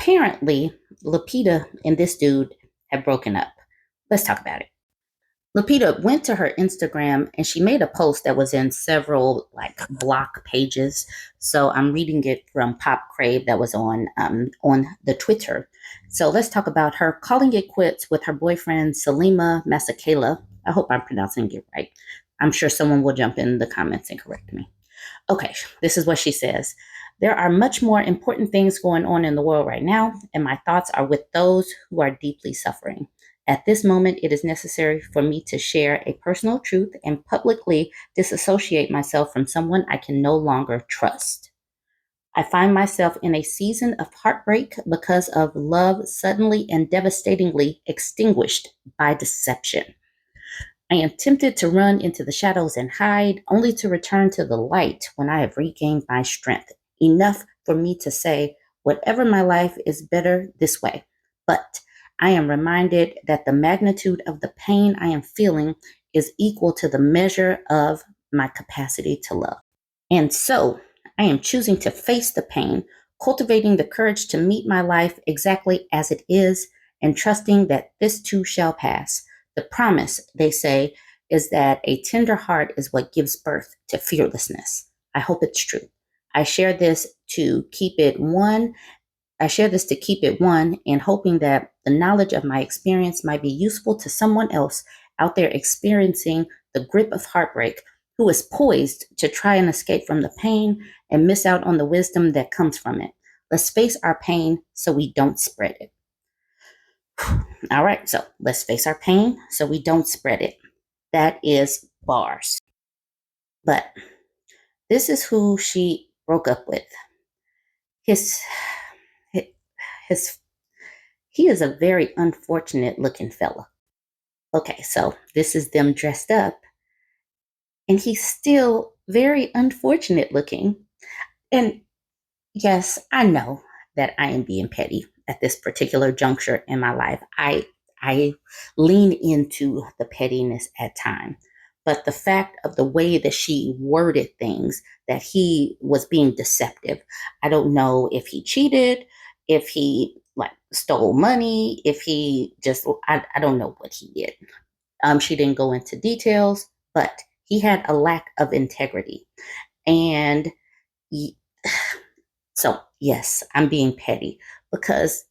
apparently, Lupita and this dude have broken up. Let's talk about it. Lupita went to her Instagram and she made a post that was in several like block pages. So I'm reading it from Pop Crave that was on the Twitter. So let's talk about her calling it quits with her boyfriend Selema Masakela. I hope I'm pronouncing it right. I'm sure someone will jump in the comments and correct me. Okay, this is what she says. There are much more important things going on in the world right now, and my thoughts are with those who are deeply suffering. At this moment, it is necessary for me to share a personal truth and publicly disassociate myself from someone I can no longer trust. I find myself in a season of heartbreak because of love suddenly and devastatingly extinguished by deception. I am tempted to run into the shadows and hide, only to return to the light when I have regained my strength, enough for me to say, whatever my life is better this way. But I am reminded that the magnitude of the pain I am feeling is equal to the measure of my capacity to love. And so I am choosing to face the pain, cultivating the courage to meet my life exactly as it is, and trusting that this too shall pass. The promise, they say, is that a tender heart is what gives birth to fearlessness. I hope it's true. I share this to keep it one. I share this to keep it one and hoping that the knowledge of my experience might be useful to someone else out there experiencing the grip of heartbreak who is poised to try and escape from the pain and miss out on the wisdom that comes from it. Let's face our pain so we don't spread it. All right, so let's face our pain so we don't spread it. That is bars. But this is who she broke up with. His he is a very unfortunate looking fella. Okay, so this is them dressed up, and he's still very unfortunate looking. And yes, I know that I am being petty at this particular juncture in my life. I lean into the pettiness at times. But the fact of the way that she worded things, that he was being deceptive. I don't know if he cheated, if he like stole money, if he just, I don't know what he did. She didn't go into details, but he had a lack of integrity. And so, yes, I'm being petty because,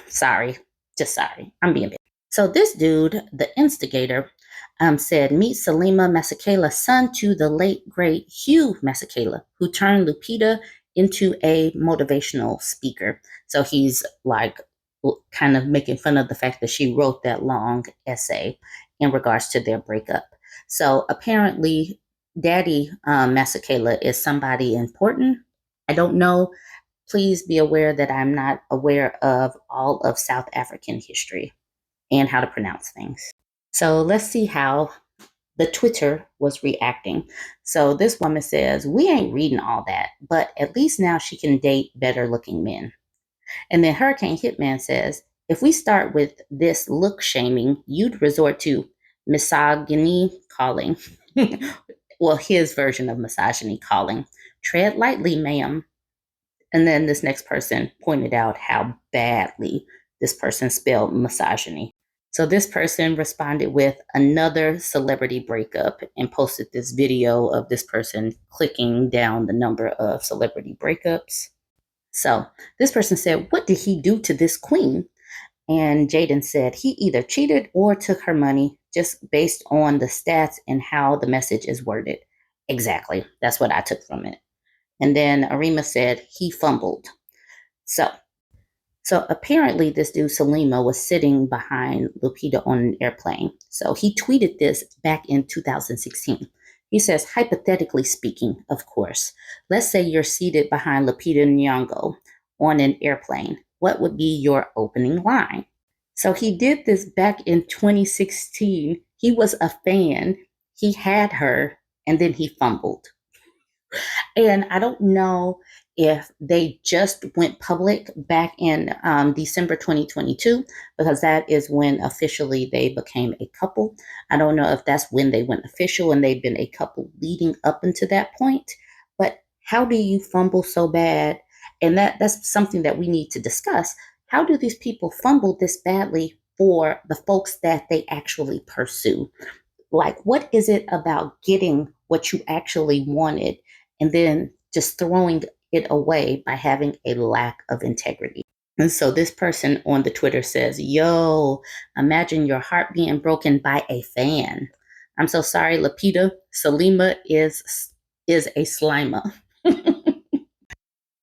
sorry, just sorry, I'm being petty. So this dude, the instigator, said, meet Selema Masakela's son to the late, great Hugh Masakela, who turned Lupita into a motivational speaker. So he's like kind of making fun of the fact that she wrote that long essay in regards to their breakup. So apparently, Daddy Masakela is somebody important. I don't know. Please be aware that I'm not aware of all of South African history and how to pronounce things. So let's see how the Twitter was reacting. So this woman says, we ain't reading all that, but at least now she can date better looking men. And then Hurricane Hitman says, if we start with this look shaming, you'd resort to misogyny calling. Well, his version of misogyny calling. Tread lightly, ma'am. And then this next person pointed out how badly this person spelled misogyny. So this person responded with another celebrity breakup and posted this video of this person clicking down the number of celebrity breakups. So this person said, what did he do to this queen? And Jaden said he either cheated or took her money just based on the stats and how the message is worded. Exactly. That's what I took from it. And then Arima said he fumbled. So apparently this dude Selema was sitting behind Lupita on an airplane. So he tweeted this back in 2016. He says, hypothetically speaking, of course, let's say you're seated behind Lupita Nyong'o on an airplane. What would be your opening line? So he did this back in 2016. He was a fan. He had her, and then he fumbled. And I don't know if they just went public back in December 2022, because that is when officially they became a couple. I don't know if that's when they went official and they've been a couple leading up into that point. But how do you fumble so bad And that's something that we need to discuss. How do these people fumble this badly for the folks that they actually pursue? Like, what is it about getting what you actually wanted and then just throwing it away by having a lack of integrity? And so this person on the Twitter says, yo, imagine your heart being broken by a fan. I'm so sorry, Lupita. Selema is a slimer.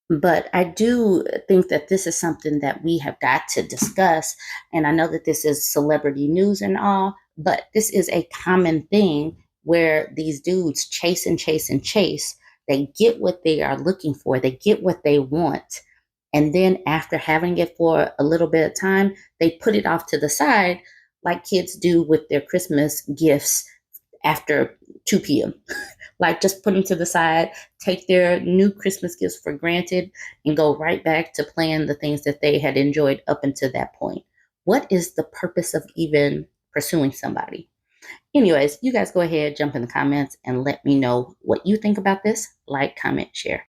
But I do think that this is something that we have got to discuss. And I know that this is celebrity news and all, but this is a common thing where these dudes chase and chase and chase. They get what they are looking for, they get what they want. And then after having it for a little bit of time, they put it off to the side like kids do with their Christmas gifts after 2 p.m. Like, just put them to the side, take their new Christmas gifts for granted, and go right back to playing the things that they had enjoyed up until that point. What is the purpose of even pursuing somebody? Anyways, you guys go ahead, jump in the comments, and let me know what you think about this. Like, comment, share.